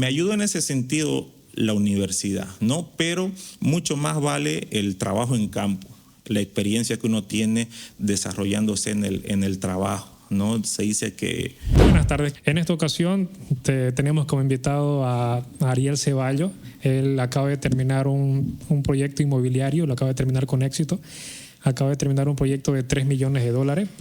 Me ayudó en ese sentido la universidad, ¿no? Pero mucho más vale el trabajo en campo, la experiencia que uno tiene desarrollándose en el trabajo, ¿no? Se dice que... Buenas tardes. En esta ocasión tenemos como invitado a Ariel Ceballos. Él acaba de terminar un proyecto inmobiliario, lo acaba de terminar con éxito. Acaba de terminar un proyecto de $3 millones.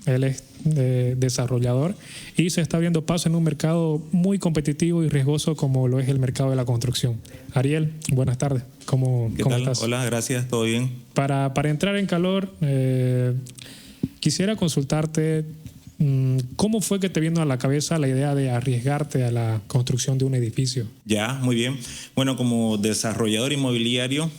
Él es desarrollador y se está abriendo paso en un mercado muy competitivo y riesgoso como lo es el mercado de la construcción. Ariel, buenas tardes. ¿Cómo estás? Hola, gracias, ¿todo bien? Para entrar en calor, quisiera consultarte ¿cómo fue que te vino a la cabeza la idea de arriesgarte a la construcción de un edificio? Ya, muy bien. Bueno, como desarrollador inmobiliario,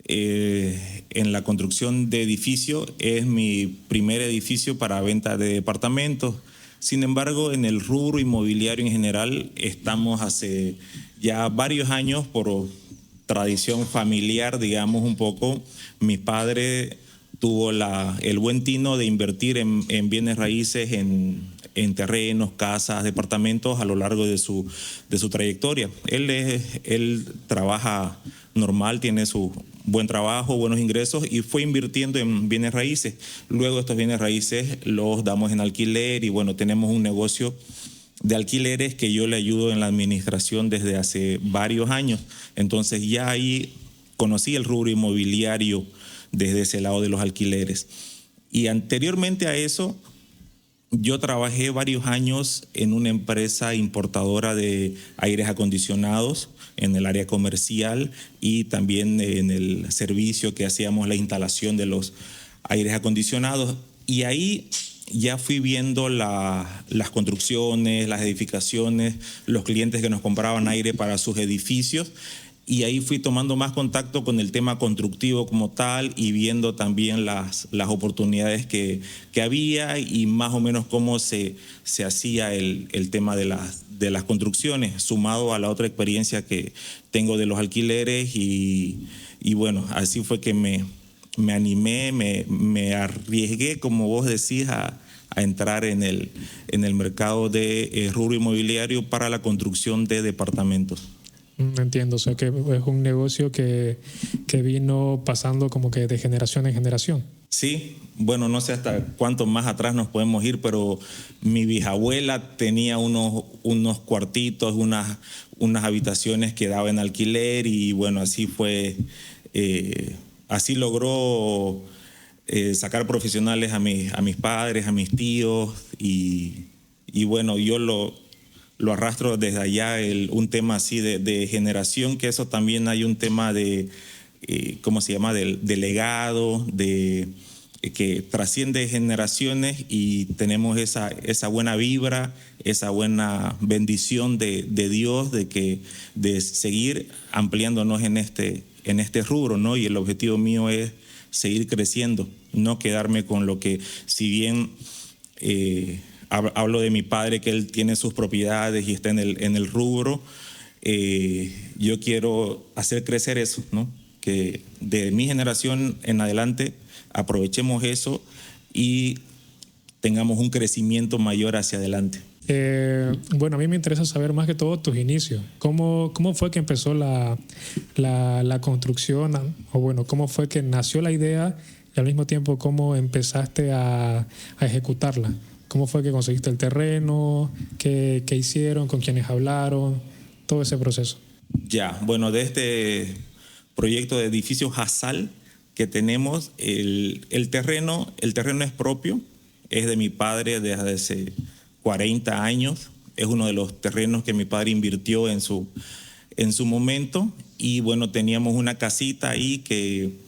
en la construcción de edificios es mi primer edificio para venta de departamentos. Sin embargo, en el rubro inmobiliario en general estamos hace ya varios años por tradición familiar, digamos un poco. Mi padre tuvo el buen tino de invertir en bienes raíces, en terrenos, casas, departamentos a lo largo de su trayectoria. Él trabaja normal, tiene su buen trabajo, buenos ingresos y fue invirtiendo en bienes raíces. Luego estos bienes raíces los damos en alquiler y bueno, tenemos un negocio de alquileres que yo le ayudo en la administración desde hace varios años. Entonces ya ahí conocí el rubro inmobiliario desde ese lado de los alquileres. Y anteriormente a eso, yo trabajé varios años en una empresa importadora de aires acondicionados en el área comercial y también en el servicio que hacíamos la instalación de los aires acondicionados. Y ahí ya fui viendo las construcciones, las edificaciones, los clientes que nos compraban aire para sus edificios. Y ahí fui tomando más contacto con el tema constructivo como tal y viendo también las oportunidades que había y más o menos cómo se hacía el tema de las construcciones, sumado a la otra experiencia que tengo de los alquileres y bueno, así fue que me animé, me arriesgué, como vos decís, a entrar en el mercado de rubro inmobiliario para la construcción de departamentos. Entiendo, o sea que es un negocio que vino pasando como que de generación en generación. Sí, bueno, no sé hasta cuánto más atrás nos podemos ir, pero mi bisabuela tenía unos cuartitos, unas habitaciones que daba en alquiler y bueno, así fue, así logró sacar profesionales a mis padres, a mis tíos y bueno, yo lo arrastro desde allá, un tema así de generación, que eso también hay un tema de, ¿cómo se llama?, de legado, que trasciende generaciones y tenemos esa buena vibra, esa buena bendición de Dios de seguir ampliándonos en este rubro, ¿no? Y el objetivo mío es seguir creciendo, no quedarme con lo que, si bien... hablo de mi padre, que él tiene sus propiedades y está en el rubro. Yo quiero hacer crecer eso, ¿no? Que de mi generación en adelante aprovechemos eso y tengamos un crecimiento mayor hacia adelante. Bueno, a mí me interesa saber más que todo tus inicios. ¿Cómo fue que empezó la construcción? O bueno, ¿cómo fue que nació la idea y al mismo tiempo cómo empezaste a ejecutarla? ¿Cómo fue que conseguiste el terreno? ¿Qué hicieron? ¿Con quiénes hablaron? Todo ese proceso. Ya, bueno, de este proyecto de edificio Hasal que tenemos, el terreno es propio, es de mi padre desde hace 40 años. Es uno de los terrenos que mi padre invirtió en su momento. Y bueno, teníamos una casita ahí que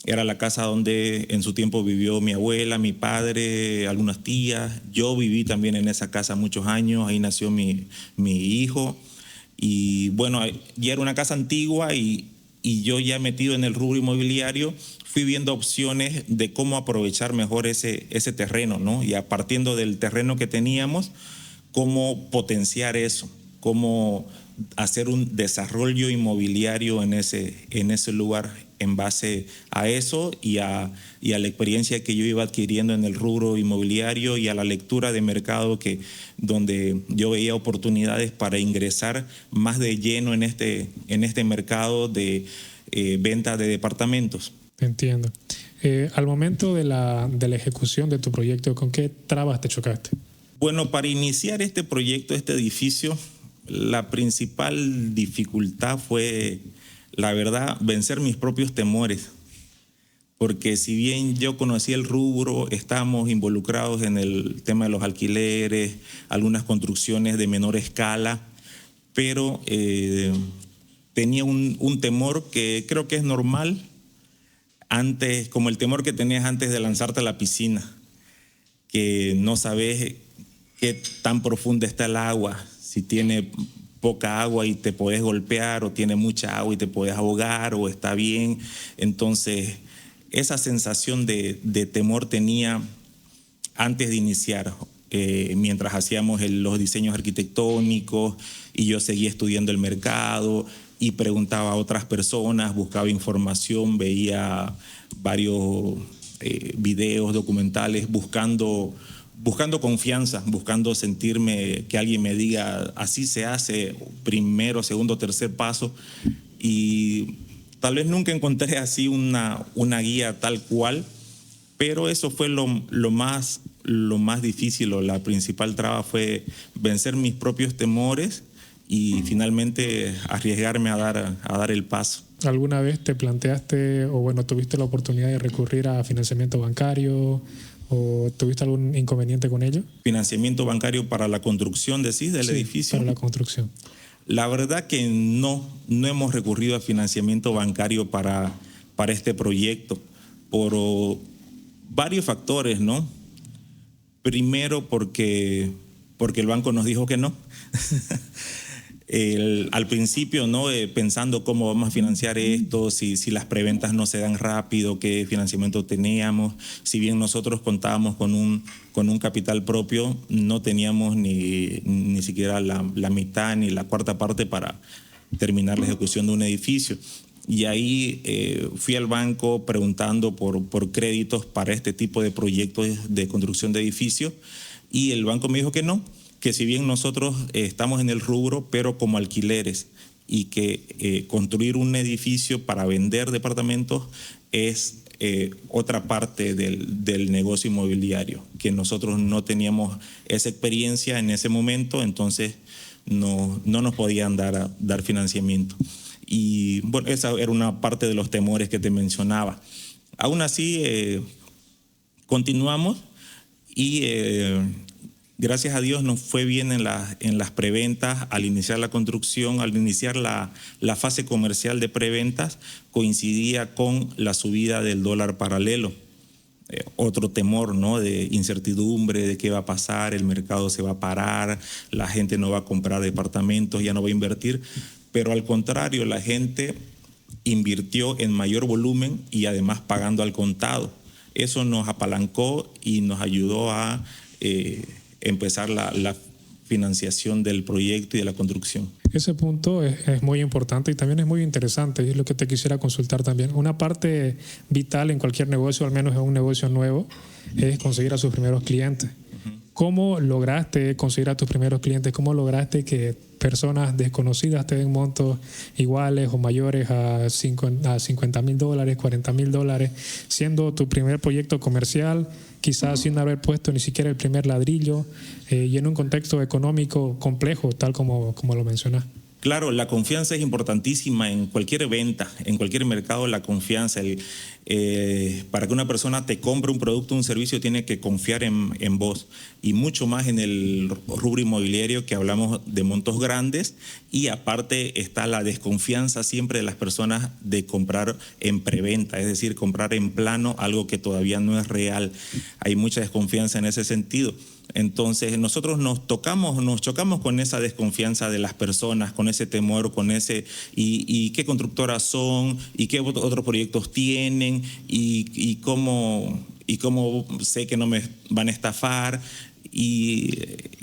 era la casa donde en su tiempo vivió mi abuela, mi padre, algunas tías. Yo viví también en esa casa muchos años, ahí nació mi hijo. Y bueno, ya era una casa antigua y yo ya metido en el rubro inmobiliario, fui viendo opciones de cómo aprovechar mejor ese terreno, ¿no? Y a partiendo del terreno que teníamos, cómo potenciar eso. cómo hacer un desarrollo inmobiliario en ese lugar en base a eso y a la experiencia que yo iba adquiriendo en el rubro inmobiliario y a la lectura de mercado donde yo veía oportunidades para ingresar más de lleno en este mercado de venta de departamentos. Entiendo. Al momento de la ejecución de tu proyecto, ¿con qué trabas te chocaste? Bueno, para iniciar este proyecto, este edificio, la principal dificultad fue, la verdad, vencer mis propios temores. Porque si bien yo conocía el rubro, estábamos involucrados en el tema de los alquileres, algunas construcciones de menor escala, pero tenía un temor que creo que es normal, antes, como el temor que tenías antes de lanzarte a la piscina, que no sabes qué tan profunda está el agua, si tiene poca agua y te puedes golpear, o tiene mucha agua y te puedes ahogar, o está bien. Entonces, esa sensación de temor tenía antes de iniciar, mientras hacíamos los diseños arquitectónicos y yo seguía estudiando el mercado y preguntaba a otras personas, buscaba información, veía varios videos, documentales, buscando confianza, buscando sentirme que alguien me diga así se hace, primero, segundo, tercer paso, y tal vez nunca encontré así una guía tal cual, pero eso fue lo más difícil, o la principal traba fue vencer mis propios temores y finalmente arriesgarme a dar el paso. ¿Alguna vez te planteaste o bueno, tuviste la oportunidad de recurrir a financiamiento bancario o tuviste algún inconveniente con ello? Financiamiento bancario para la construcción, decís, del edificio. Para la construcción. La verdad que no hemos recurrido a financiamiento bancario para este proyecto por varios factores, ¿no? Primero porque el banco nos dijo que no. Al principio, ¿no? Pensando cómo vamos a financiar esto, si las preventas no se dan rápido, qué financiamiento teníamos. Si bien nosotros contábamos con un capital propio, no teníamos ni siquiera la mitad ni la cuarta parte para terminar la ejecución de un edificio. Y ahí fui al banco preguntando por créditos para este tipo de proyectos de construcción de edificios, y el banco me dijo que no, que si bien nosotros estamos en el rubro, pero como alquileres, y que construir un edificio para vender departamentos es otra parte del negocio inmobiliario, que nosotros no teníamos esa experiencia en ese momento, entonces no nos podían dar financiamiento. Y bueno, esa era una parte de los temores que te mencionaba. Aún así, continuamos y gracias a Dios nos fue bien en las preventas. Al iniciar la construcción, al iniciar la fase comercial de preventas, coincidía con la subida del dólar paralelo. Otro temor, ¿no? De incertidumbre de qué va a pasar, el mercado se va a parar, la gente no va a comprar departamentos, ya no va a invertir. Pero al contrario, la gente invirtió en mayor volumen y además pagando al contado. Eso nos apalancó y nos ayudó a empezar la financiación del proyecto y de la construcción. Ese punto es muy importante y también es muy interesante, y es lo que te quisiera consultar también. Una parte vital en cualquier negocio, al menos en un negocio nuevo, es conseguir a sus primeros clientes. ¿Cómo lograste conseguir a tus primeros clientes? ¿Cómo lograste que personas desconocidas te den montos iguales o mayores a $50,000, $40,000, siendo tu primer proyecto comercial, quizás sin haber puesto ni siquiera el primer ladrillo, y en un contexto económico complejo, tal como lo mencionas? Claro, la confianza es importantísima en cualquier venta, en cualquier mercado. La confianza, para que una persona te compre un producto o un servicio, tiene que confiar en vos, y mucho más en el rubro inmobiliario, que hablamos de montos grandes, y aparte está la desconfianza siempre de las personas de comprar en preventa, es decir, comprar en plano algo que todavía no es real. Hay mucha desconfianza en ese sentido. Entonces nosotros nos chocamos con esa desconfianza de las personas, con ese temor, con ese y qué constructoras son, y qué otros proyectos tienen, y cómo sé que no me van a estafar. y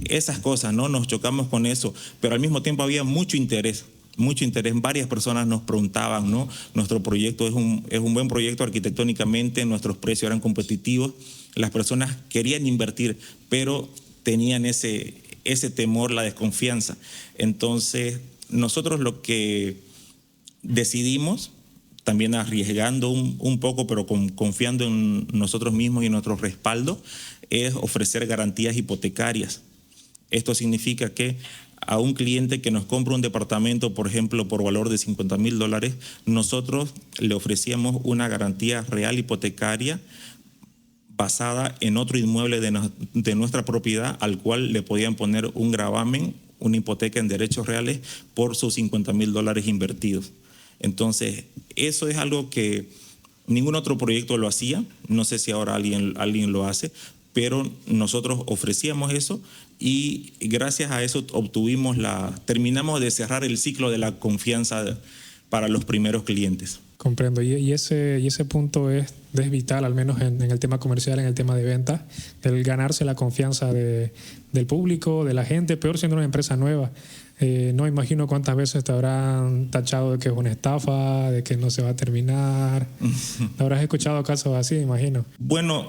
esas cosas, ¿no? Nos chocamos con eso, pero al mismo tiempo había mucho interés. Mucho interés. Varias personas nos preguntaban, ¿no? Nuestro proyecto es un buen proyecto arquitectónicamente, nuestros precios eran competitivos, las personas querían invertir, pero tenían ese temor, la desconfianza. Entonces, nosotros lo que decidimos, también arriesgando un poco, pero confiando en nosotros mismos y en nuestro respaldo, es ofrecer garantías hipotecarias. Esto significa que a un cliente que nos compra un departamento, por ejemplo, por valor de $50,000, nosotros le ofrecíamos una garantía real hipotecaria basada en otro inmueble de nuestra propiedad, al cual le podían poner un gravamen, una hipoteca en derechos reales por sus $50,000 invertidos. Entonces, eso es algo que ningún otro proyecto lo hacía. No sé si ahora alguien lo hace, pero nosotros ofrecíamos eso y gracias a eso terminamos de cerrar el ciclo de la confianza para los primeros clientes. Comprendo. Y ese punto es vital, al menos en el tema comercial, en el tema de ventas, el ganarse la confianza del público, de la gente, peor siendo una empresa nueva. No imagino cuántas veces te habrán tachado de que es una estafa, de que no se va a terminar. Habrás escuchado casos así, imagino. Bueno,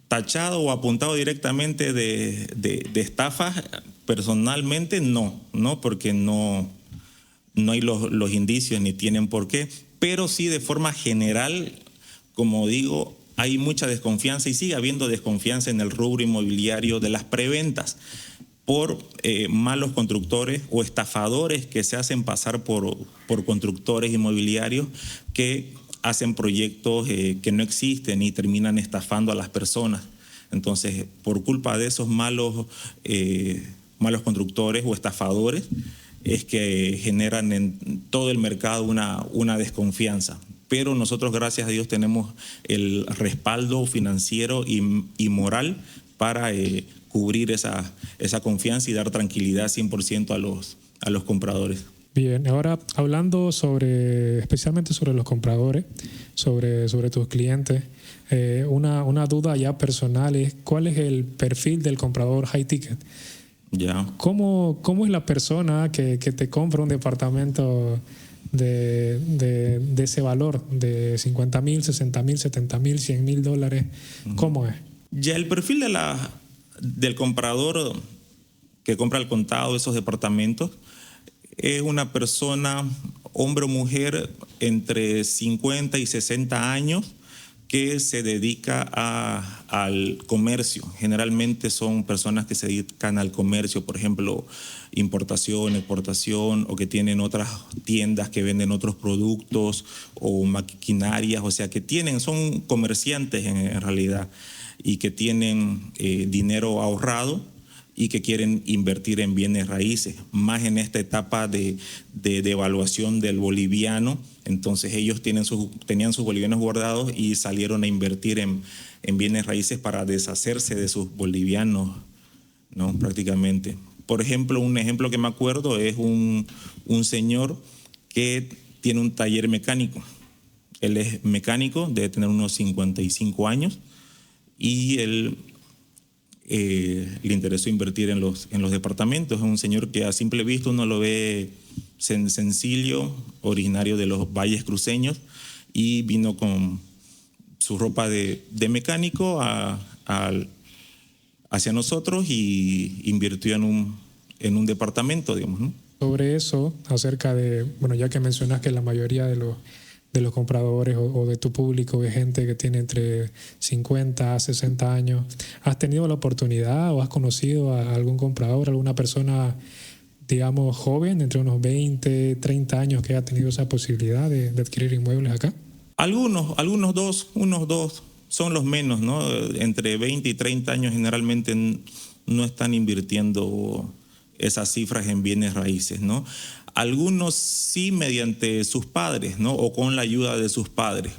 tachado o apuntado directamente de estafas, personalmente no, porque no hay los indicios ni tienen por qué, pero sí de forma general, como digo, hay mucha desconfianza y sigue habiendo desconfianza en el rubro inmobiliario de las preventas por malos constructores o estafadores que se hacen pasar por constructores inmobiliarios que hacen proyectos que no existen y terminan estafando a las personas. Entonces, por culpa de esos malos constructores o estafadores, es que generan en todo el mercado una desconfianza. Pero nosotros, gracias a Dios, tenemos el respaldo financiero y moral para cubrir esa confianza y dar tranquilidad 100% a los compradores. Bien, ahora hablando especialmente sobre los compradores, sobre tus clientes, una duda ya personal es ¿cuál es el perfil del comprador high ticket? Ya. ¿Cómo es la persona que te compra un departamento de ese valor, de $50,000, $60,000, $70,000, $100,000? ¿Cómo es? Ya el perfil del comprador que compra al contado esos departamentos es una persona, hombre o mujer, entre 50 y 60 años, que se dedica al comercio. Generalmente son personas que se dedican al comercio, por ejemplo, importación, exportación, o que tienen otras tiendas que venden otros productos o maquinarias, o sea, que son comerciantes en realidad y que tienen dinero ahorrado y que quieren invertir en bienes raíces, más en esta etapa de devaluación del boliviano. Entonces ellos tenían sus bolivianos guardados y salieron a invertir en bienes raíces para deshacerse de sus bolivianos, ¿no? Prácticamente. Por ejemplo, un ejemplo que me acuerdo es un señor que tiene un taller mecánico. Él es mecánico, debe tener unos 55 años y él le interesó invertir en los departamentos. Es un señor que a simple vista uno lo ve sencillo, originario de los valles cruceños, y vino con su ropa de mecánico hacia nosotros y invirtió en un departamento, digamos, ¿no? Sobre eso, acerca de, bueno, ya que mencionas que la mayoría de los compradores o de tu público es gente que tiene entre 50 a 60 años, ¿has tenido la oportunidad o has conocido a algún comprador, alguna persona, digamos, joven, entre unos 20, 30 años, que ha tenido esa posibilidad de adquirir inmuebles acá? Unos dos son los menos, ¿no? Entre 20 y 30 años generalmente no están invirtiendo esas cifras en bienes raíces, ¿no? Algunos sí mediante sus padres, ¿no? O con la ayuda de sus padres.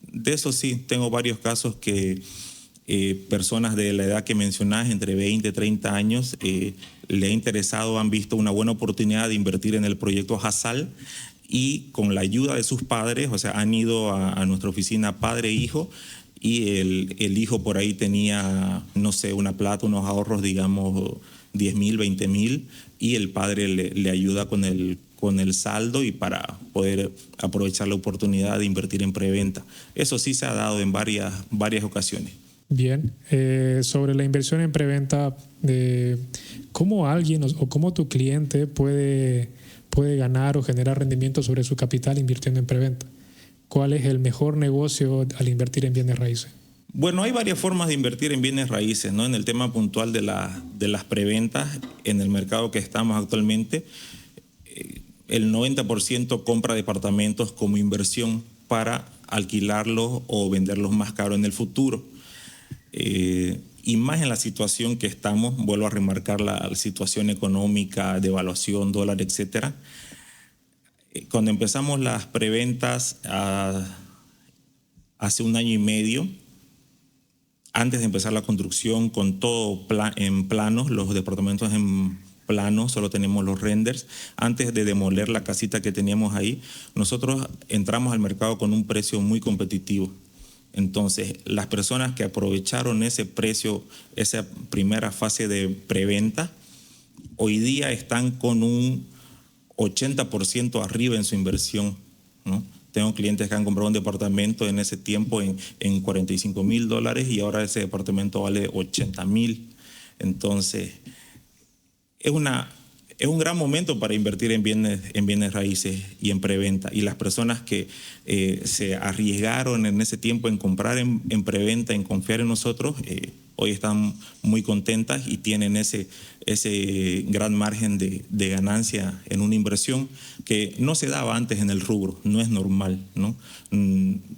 De eso sí, tengo varios casos que personas de la edad que mencionás, entre 20 y 30 años, le ha interesado, han visto una buena oportunidad de invertir en el proyecto Hasal y con la ayuda de sus padres, o sea, han ido a nuestra oficina padre e hijo y el hijo por ahí tenía, no sé, una plata, unos ahorros, digamos, 10,000, 20,000, y el padre le ayuda con el saldo y para poder aprovechar la oportunidad de invertir en preventa. Eso sí se ha dado en varias ocasiones. Bien, sobre la inversión en preventa, ¿cómo alguien o cómo tu cliente puede ganar o generar rendimiento sobre su capital invirtiendo en preventa? ¿Cuál es el mejor negocio al invertir en bienes raíces? Bueno, hay varias formas de invertir en bienes raíces, ¿no? En el tema puntual de las preventas, en el mercado que estamos actualmente, el 90% compra departamentos como inversión para alquilarlos o venderlos más caro en el futuro. Y más en la situación que estamos, vuelvo a remarcar la situación económica, devaluación, dólar, etcétera. Cuando empezamos las preventas hace 1 año y medio, antes de empezar la construcción, con todo en planos, los departamentos en planos, solo tenemos los renders. Antes de demoler la casita que teníamos ahí, nosotros entramos al mercado con un precio muy competitivo. Entonces, las personas que aprovecharon ese precio, esa primera fase de preventa, hoy día están con un 80% arriba en su inversión, ¿no? Tengo clientes que han comprado un departamento en ese tiempo en $45,000 y ahora ese departamento vale 80,000. Entonces, es un gran momento para invertir en bienes raíces y en preventa. Y las personas que se arriesgaron en ese tiempo en comprar en preventa, en confiar en nosotros, hoy están muy contentas y tienen ese gran margen de ganancia en una inversión que no se daba antes en el rubro, no es normal, ¿no?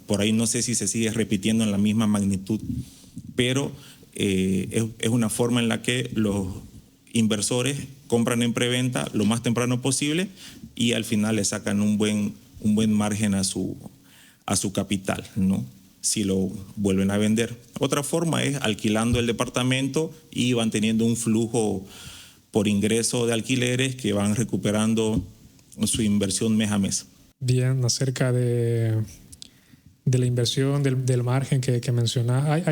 Por ahí no sé si se sigue repitiendo en la misma magnitud, pero es una forma en la que los inversores compran en preventa lo más temprano posible y al final le sacan un buen margen a su capital, ¿no? Si lo vuelven a vender. Otra forma es alquilando el departamento y van teniendo un flujo por ingreso de alquileres que van recuperando su inversión mes a mes. Bien, acerca de la inversión, del margen que mencionas.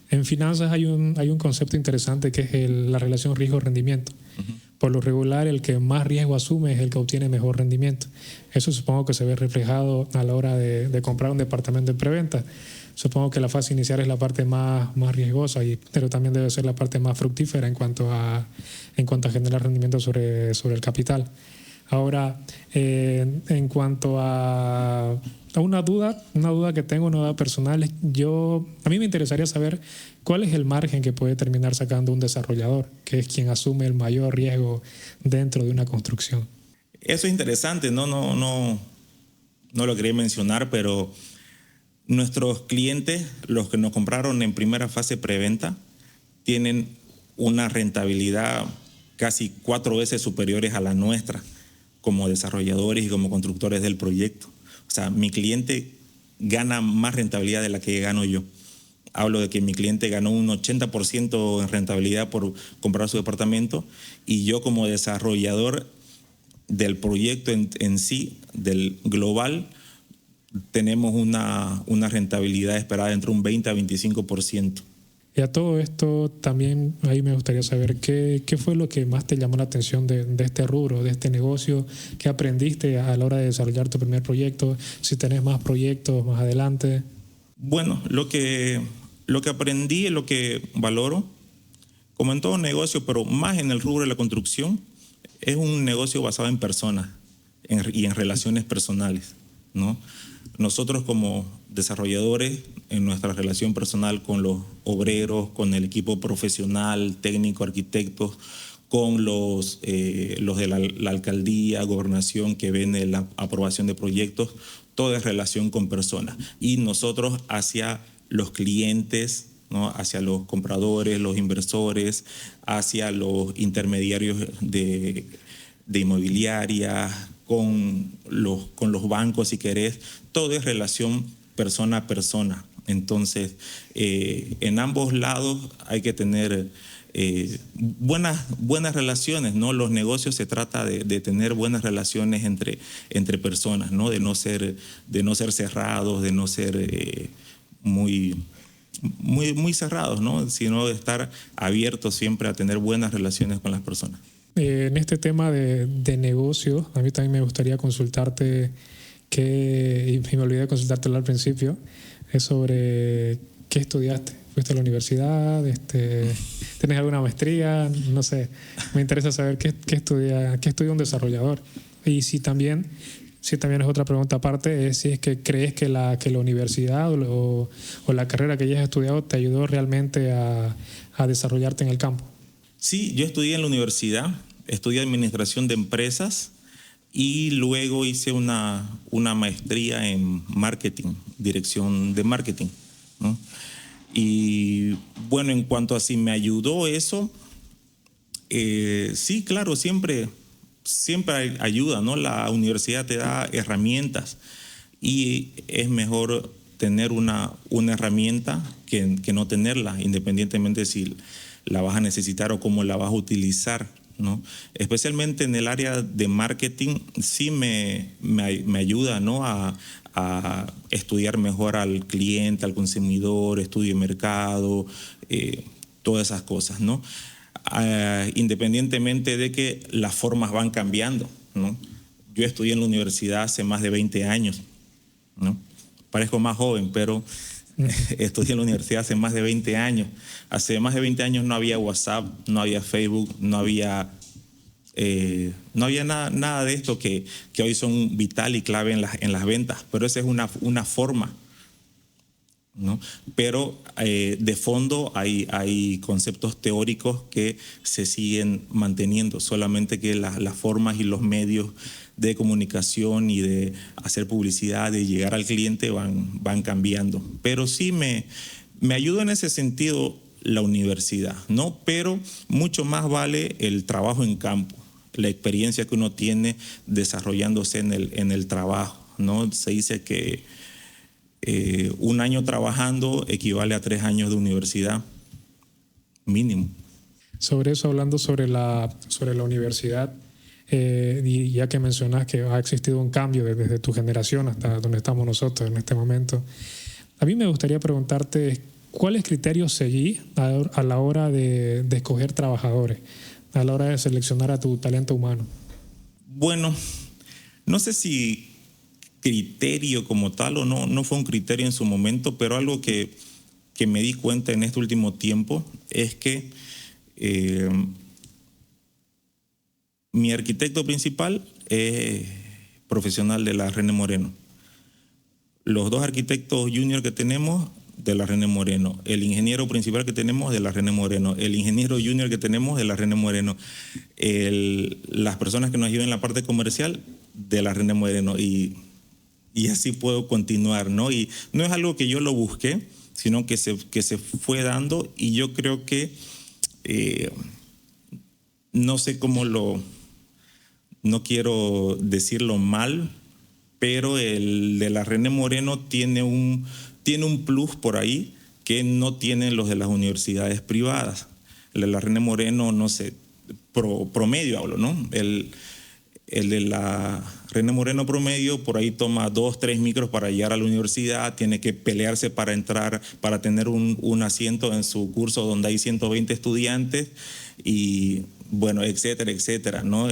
En finanzas hay un concepto interesante que es la relación riesgo-rendimiento. Uh-huh. Por lo regular, el que más riesgo asume es el que obtiene mejor rendimiento. Eso supongo que se ve reflejado a la hora de comprar un departamento en preventa. Supongo que la fase inicial es la parte más riesgosa, pero también debe ser la parte más fructífera en cuanto a generar rendimiento sobre el capital. Ahora, en cuanto a una duda que tengo, una duda personal, a mí me interesaría saber cuál es el margen que puede terminar sacando un desarrollador, que es quien asume el mayor riesgo dentro de una construcción. Eso es interesante, no lo quería mencionar, pero nuestros clientes, los que nos compraron en primera fase preventa, tienen una rentabilidad casi 4 veces superiores a la nuestra como desarrolladores y como constructores del proyecto. O sea, mi cliente gana más rentabilidad de la que gano yo. Hablo de que mi cliente ganó un 80% en rentabilidad por comprar su departamento y yo como desarrollador del proyecto en sí, del global, tenemos una rentabilidad esperada entre un 20 a 25%. Y a todo esto también ahí me gustaría saber qué fue lo que más te llamó la atención de este rubro, de este negocio, qué aprendiste a la hora de desarrollar tu primer proyecto, si tenés más proyectos más adelante. Bueno, lo que aprendí, lo que valoro, como en todo negocio, pero más en el rubro de la construcción, es un negocio basado en personas y en relaciones personales, ¿no? Nosotros como desarrolladores, en nuestra relación personal con los obreros, con el equipo profesional, técnico, arquitectos, con los de la alcaldía, gobernación que ven la aprobación de proyectos, todo es relación con personas. Y nosotros hacia los clientes, ¿no? Hacia los compradores, los inversores, hacia los intermediarios de inmobiliarias, con los bancos, si querés, todo es relación persona a persona. Entonces, en ambos lados hay que tener buenas relaciones, ¿no? Los negocios se trata de tener buenas relaciones entre personas, ¿no? De no ser cerrados, de no ser muy, muy cerrados, ¿no? Sino de estar abiertos siempre a tener buenas relaciones con las personas. En este tema de negocio, a mí también me gustaría consultarte, y me olvidé de consultártelo al principio, es sobre qué estudiaste. ¿Fuiste a la universidad? ¿Tienes alguna maestría? No sé, me interesa saber qué estudia un desarrollador. Y si también es otra pregunta aparte, es si es que crees que la universidad o la carrera que hayas estudiado te ayudó realmente a desarrollarte en el campo. Sí, yo estudié en la universidad, estudié administración de empresas y luego hice una maestría en marketing, dirección de marketing, ¿no? Y bueno, en cuanto a si me ayudó eso, sí, claro, siempre ayuda, ¿no? La universidad te da herramientas y es mejor tener una herramienta que no tenerla, independientemente si la vas a necesitar o cómo la vas a utilizar, ¿no? Especialmente en el área de marketing, sí me ayuda, ¿no? a estudiar mejor al cliente, al consumidor, estudio de mercado, todas esas cosas, ¿no? Independientemente de que las formas van cambiando, ¿no? Yo estudié en la universidad hace más de 20 años, ¿no? Parezco más joven, pero estudié en la universidad hace más de 20 años. Hace más de 20 años no había WhatsApp, no había Facebook, no había nada de esto que hoy son vital y clave en las ventas, pero esa es una forma, ¿no? Pero de fondo hay conceptos teóricos que se siguen manteniendo, solamente que las formas y los medios de comunicación y de hacer publicidad, de llegar al cliente van cambiando. Pero sí me ayuda en ese sentido la universidad, ¿no? Pero mucho más vale el trabajo en campo, la experiencia que uno tiene desarrollándose en el trabajo, ¿no? Se dice que un año trabajando equivale a 3 años de universidad mínimo. Sobre eso, hablando sobre la universidad, y ya que mencionas que ha existido un cambio desde tu generación hasta donde estamos nosotros en este momento, a mí me gustaría preguntarte cuáles criterios seguí a la hora de escoger trabajadores, a la hora de seleccionar a tu talento humano. Bueno, no sé si criterio como tal o no fue un criterio en su momento, pero algo que me di cuenta en este último tiempo es que mi arquitecto principal es profesional de la René Moreno. Los 2 arquitectos junior que tenemos de la René Moreno, el ingeniero principal que tenemos de la René Moreno, el ingeniero junior que tenemos de la René Moreno, las personas que nos ayudan en la parte comercial de la René Moreno y así puedo continuar, ¿no? Y no es algo que yo lo busqué, sino que se fue dando y yo creo que no sé no quiero decirlo mal, pero el de la René Moreno tiene un plus por ahí que no tienen los de las universidades privadas. El de la René Moreno, no sé, promedio hablo, ¿no? El de la René Moreno promedio por ahí toma 2, 3 micros para llegar a la universidad, tiene que pelearse para entrar, para tener un asiento en su curso donde hay 120 estudiantes y bueno, etcétera, etcétera, ¿no?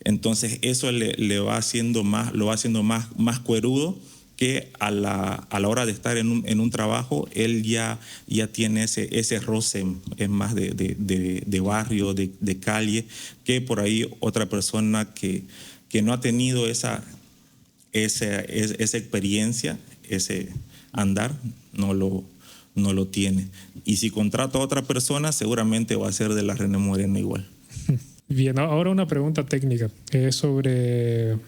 Entonces eso lo va haciendo más cuerudo que a la hora de estar en un trabajo, él ya tiene ese roce, es más de barrio, de calle, que por ahí otra persona que no ha tenido esa experiencia, ese andar, no lo tiene. Y si contrato a otra persona, seguramente va a ser de la René Moreno igual. Bien, ahora una pregunta técnica sobre...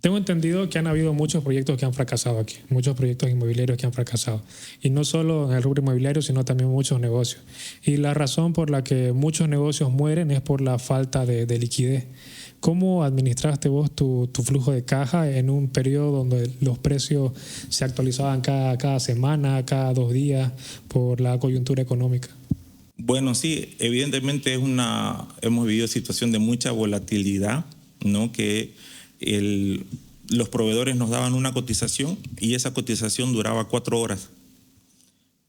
Tengo entendido que han habido muchos proyectos que han fracasado aquí, muchos proyectos inmobiliarios que han fracasado. Y no solo en el rubro inmobiliario, sino también muchos negocios. Y la razón por la que muchos negocios mueren es por la falta de liquidez. ¿Cómo administraste vos tu flujo de caja en un periodo donde los precios se actualizaban cada semana, cada 2 días por la coyuntura económica? Bueno, sí, evidentemente hemos vivido situación de mucha volatilidad, ¿no? Que los proveedores nos daban una cotización y esa cotización duraba 4 horas.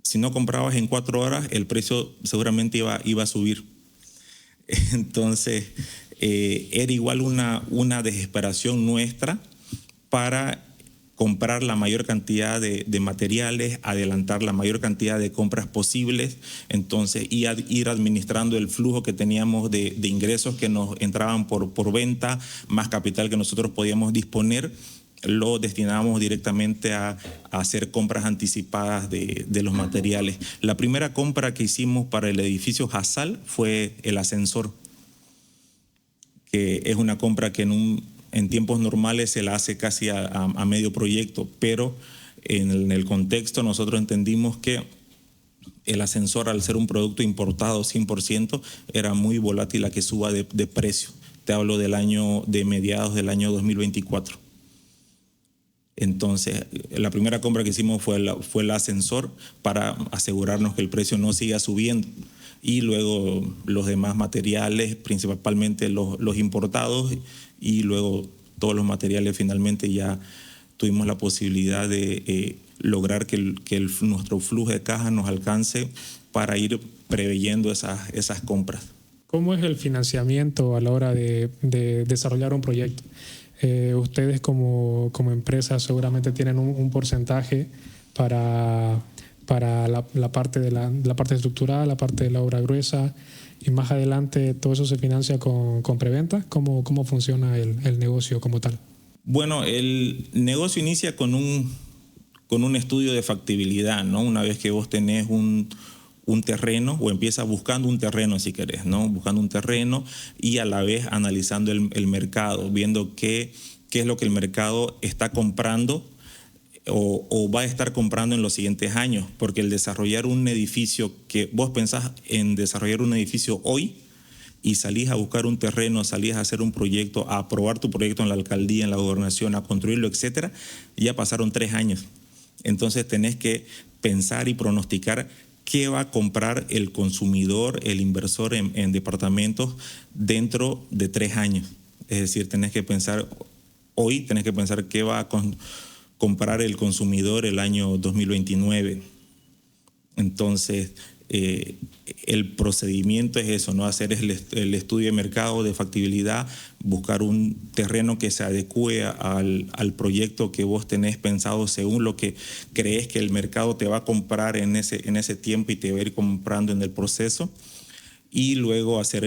Si no comprabas en 4 horas, el precio seguramente iba a subir. Entonces, era igual una desesperación nuestra para comprar la mayor cantidad de materiales, adelantar la mayor cantidad de compras posibles, entonces ir administrando el flujo que teníamos de ingresos que nos entraban por venta, más capital que nosotros podíamos disponer, lo destinábamos directamente a hacer compras anticipadas de los materiales. La primera compra que hicimos para el edificio Jasal fue el ascensor, que es una compra que en tiempos normales se la hace casi a medio proyecto, pero en el contexto nosotros entendimos que el ascensor, al ser un producto importado 100%, era muy volátil a que suba de precio. Te hablo de mediados del año 2024. Entonces, la primera compra que hicimos fue el ascensor para asegurarnos que el precio no siga subiendo. Y luego los demás materiales, principalmente los importados, y luego todos los materiales. Finalmente ya tuvimos la posibilidad de lograr que nuestro flujo de caja nos alcance para ir preveyendo esas compras. ¿Cómo es el financiamiento a la hora de desarrollar un proyecto? Ustedes como empresa seguramente tienen un porcentaje para la parte de la parte estructural, la parte de la obra gruesa, y más adelante todo eso se financia con preventa. ¿Cómo funciona el negocio como tal? Bueno, el negocio inicia con un estudio de factibilidad, ¿no? Una vez que vos tenés un terreno, o empiezas buscando un terreno si querés, ¿no? Buscando un terreno y a la vez analizando el mercado, viendo qué es lo que el mercado está comprando o va a estar comprando en los siguientes años, porque el desarrollar un edificio, que vos pensás en desarrollar un edificio hoy y salís a buscar un terreno, salís a hacer un proyecto, a aprobar tu proyecto en la alcaldía, en la gobernación, a construirlo, etcétera, ya pasaron 3 años. Entonces tenés que pensar y pronosticar qué va a comprar el consumidor, el inversor en departamentos dentro de 3 años. Es decir, tenés que pensar qué va a comprar el consumidor el año 2029. Entonces, el procedimiento es eso, ¿no? Hacer el estudio de mercado, de factibilidad, buscar un terreno que se adecue al proyecto que vos tenés pensado según lo que crees que el mercado te va a comprar en ese tiempo y te va a ir comprando en el proceso. Y luego hacer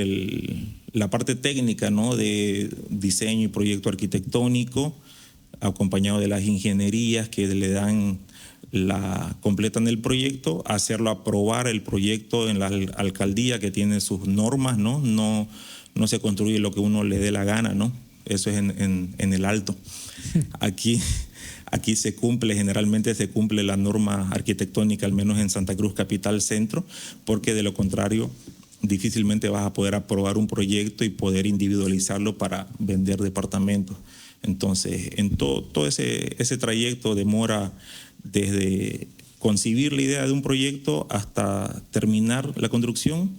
la parte técnica, ¿no? De diseño y proyecto arquitectónico, acompañado de las ingenierías que completan el proyecto, hacerlo aprobar el proyecto en la alcaldía, que tiene sus normas, ¿no? No se construye lo que uno le dé la gana, ¿no? Eso es en el alto. Aquí generalmente se cumple la norma arquitectónica, al menos en Santa Cruz Capital Centro, porque de lo contrario difícilmente vas a poder aprobar un proyecto y poder individualizarlo para vender departamentos. Entonces, en todo ese trayecto demora desde concebir la idea de un proyecto hasta terminar la construcción,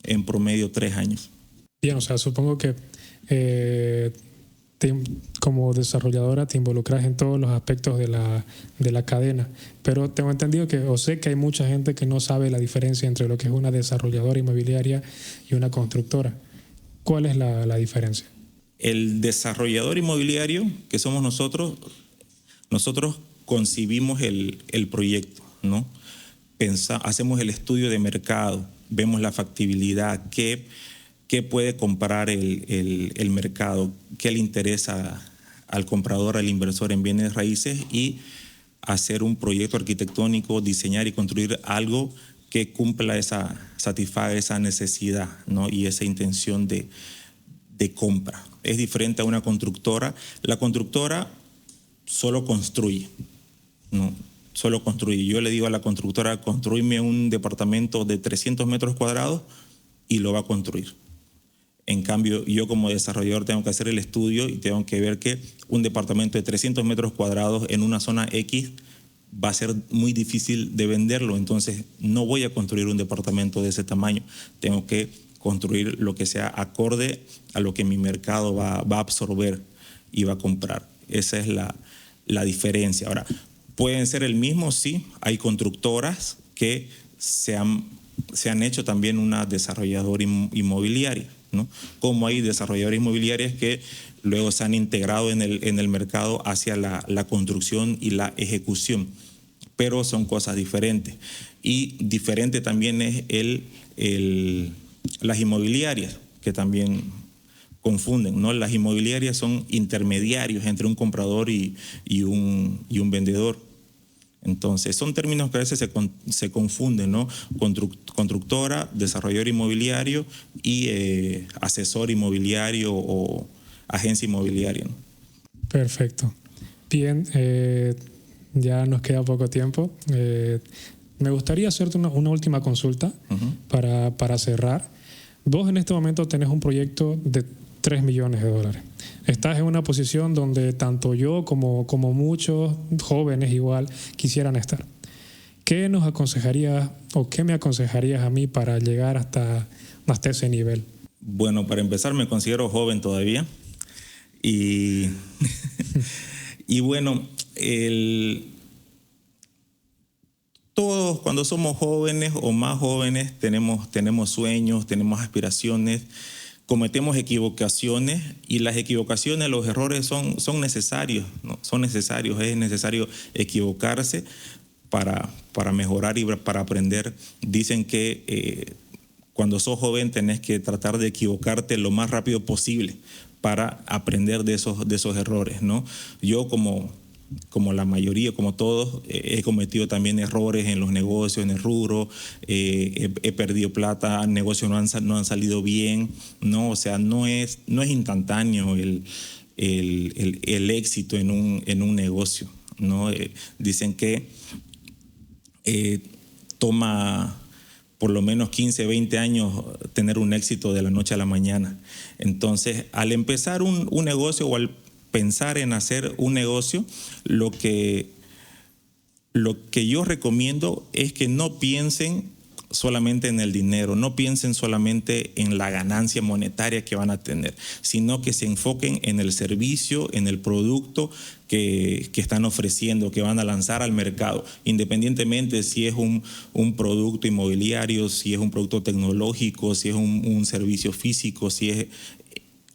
en promedio 3 años. Bien, o sea, supongo que como desarrolladora te involucras en todos los aspectos de la cadena, pero tengo entendido sé que hay mucha gente que no sabe la diferencia entre lo que es una desarrolladora inmobiliaria y una constructora. ¿Cuál es la diferencia? El desarrollador inmobiliario, que somos nosotros concibimos el proyecto, ¿no? Hacemos el estudio de mercado, vemos la factibilidad, qué puede comprar el mercado, qué le interesa al comprador, al inversor en bienes raíces, y hacer un proyecto arquitectónico, diseñar y construir algo que satisfaga esa necesidad, ¿no? Y esa intención de compra. Es diferente a una constructora. La constructora solo construye, ¿no? Solo construye. Yo le digo a la constructora, construyme un departamento de 300 metros cuadrados y lo va a construir. En cambio, yo como desarrollador tengo que hacer el estudio y tengo que ver que un departamento de 300 metros cuadrados en una zona X va a ser muy difícil de venderlo. Entonces, no voy a construir un departamento de ese tamaño. Tengo que construir lo que sea acorde a lo que mi mercado va a absorber y va a comprar. Esa es la diferencia. Ahora, ¿pueden ser el mismo? Sí, hay constructoras que se han hecho también una desarrolladora inmobiliaria, ¿no? Como hay desarrolladoras inmobiliarias que luego se han integrado en el mercado hacia la construcción y la ejecución, pero son cosas diferentes. Y diferente también es las inmobiliarias, que también confunden, ¿no? Las inmobiliarias son intermediarios entre un comprador y un vendedor. Entonces, son términos que a veces se confunden, ¿no? Constructora, desarrollador inmobiliario y asesor inmobiliario o agencia inmobiliaria, ¿no? Perfecto. Bien, ya nos queda poco tiempo. Me gustaría hacerte una última consulta para cerrar. Vos en este momento tenés un proyecto de $3 millones. Estás en una posición donde tanto yo como muchos jóvenes igual quisieran estar. ¿Qué nos aconsejarías o qué me aconsejarías a mí para llegar hasta ese nivel? Bueno, para empezar me considero joven todavía y bueno, todos cuando somos jóvenes o más jóvenes tenemos sueños, tenemos aspiraciones, cometemos equivocaciones y las equivocaciones, los errores son necesarios, ¿no? Son necesarios, es necesario equivocarse para mejorar y para aprender. Dicen que cuando sos joven tenés que tratar de equivocarte lo más rápido posible para aprender de esos errores, ¿no? Yo como la mayoría, como todos, he cometido también errores en los negocios, en el rubro, he perdido plata, negocios no han salido bien, ¿no? O sea, no es instantáneo el éxito en un negocio, ¿no? Dicen que toma por lo menos 15, 20 años tener un éxito de la noche a la mañana. Entonces, al empezar un negocio o al pensar en hacer un negocio, lo que yo recomiendo es que no piensen solamente en el dinero, no piensen solamente en la ganancia monetaria que van a tener, sino que se enfoquen en el servicio, en el producto que están ofreciendo, que van a lanzar al mercado, independientemente si es un producto inmobiliario, si es un producto tecnológico, si es un servicio físico, si es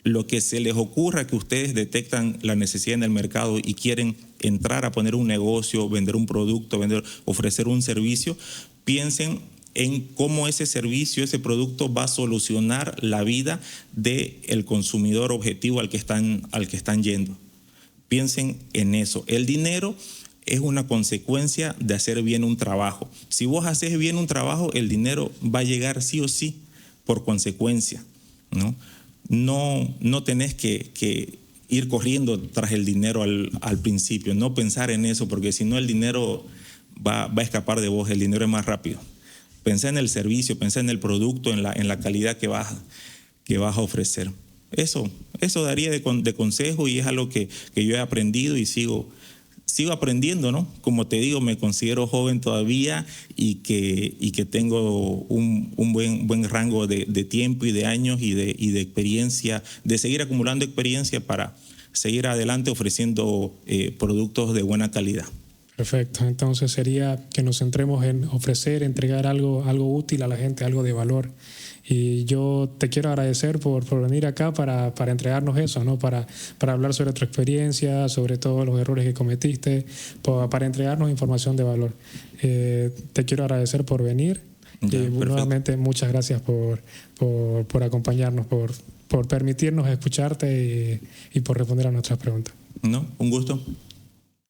lo que se les ocurra, que ustedes detectan la necesidad en el mercado y quieren entrar a poner un negocio, vender un producto, ofrecer un servicio, piensen en cómo ese servicio, ese producto va a solucionar la vida del consumidor objetivo al que están yendo. Piensen en eso. El dinero es una consecuencia de hacer bien un trabajo. Si vos haces bien un trabajo, el dinero va a llegar sí o sí por consecuencia, ¿no? No tenés que ir corriendo tras el dinero al principio, no pensar en eso, porque si no el dinero va a escapar de vos, el dinero es más rápido. Pensá en el servicio, pensá en el producto, en la calidad que vas a ofrecer. Eso daría de consejo y es algo que yo he aprendido y sigo aprendiendo, ¿no? Como te digo, me considero joven todavía y que tengo un buen rango de tiempo y de años y de experiencia, de seguir acumulando experiencia para seguir adelante ofreciendo productos de buena calidad. Perfecto. Entonces sería que nos centremos en ofrecer, entregar algo útil a la gente, algo de valor. Y yo te quiero agradecer por venir acá para entregarnos eso, ¿no? Para hablar sobre tu experiencia, sobre todos los errores que cometiste, para entregarnos información de valor. Te quiero agradecer por venir. Ya, y nuevamente muchas gracias por acompañarnos, por permitirnos escucharte y por responder a nuestras preguntas. No, un gusto.